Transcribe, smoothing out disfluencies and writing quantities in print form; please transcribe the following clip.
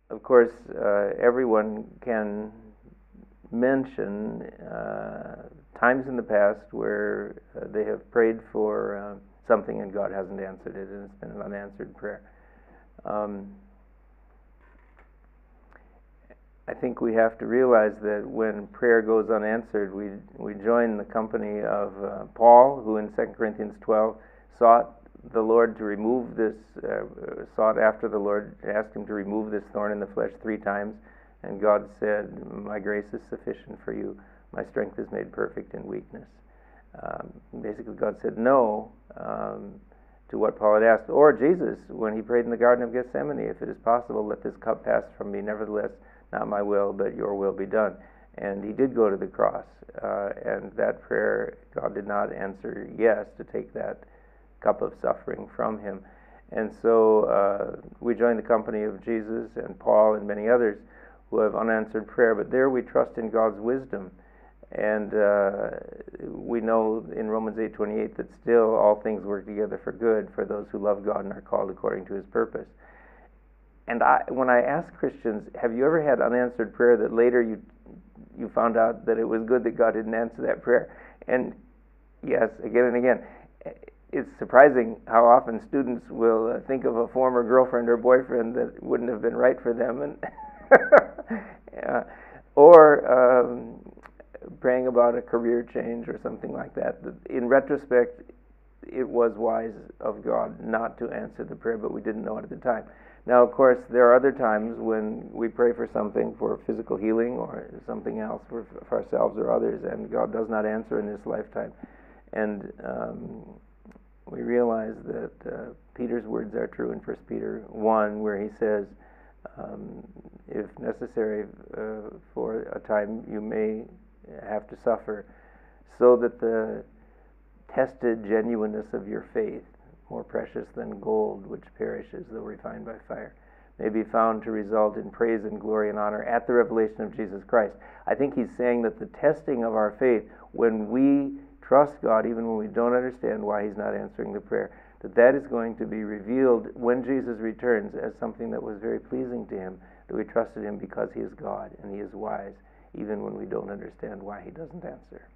of course, everyone can mention times in the past where they have prayed for something and God hasn't answered it, and it's been an unanswered prayer. I think we have to realize that when prayer goes unanswered, we join the company of Paul, who in 2 Corinthians 12 sought the Lord to remove this, sought after the Lord, asked him to remove this thorn in the flesh 3 times, and God said, "My grace is sufficient for you. My strength is made perfect in weakness." Basically, God said no to what Paul had asked. Or Jesus, when he prayed in the Garden of Gethsemane, "If it is possible, let this cup pass from me. Nevertheless, not my will, but your will be done." And he did go to the cross. And that prayer, God did not answer yes to take that cup of suffering from him. And so we join the company of Jesus and Paul and many others who have unanswered prayer. But there we trust in God's wisdom. And we know in Romans 8:28 that still all things work together for good for those who love God and are called according to his purpose. And when I ask Christians, have you ever had unanswered prayer that later you found out that it was good that God didn't answer that prayer? And yes, again and again. It's surprising how often students will think of a former girlfriend or boyfriend that wouldn't have been right for them, and or praying about a career change or something like that. In retrospect, it was wise of God not to answer the prayer, but we didn't know it at the time. Now, of course, there are other times when we pray for something, for physical healing or something else for ourselves or others, and God does not answer in this lifetime. And we realize that Peter's words are true in 1 Peter 1, where he says, if necessary for a time you may have to suffer, so that the tested genuineness of your faith, more precious than gold which perishes though refined by fire, may be found to result in praise and glory and honor at the revelation of Jesus Christ. I think he's saying that the testing of our faith, when we trust God even when we don't understand why he's not answering the prayer, that is going to be revealed when Jesus returns as something that was very pleasing to him, that we trusted him because he is God and he is wise, even when we don't understand why he doesn't answer.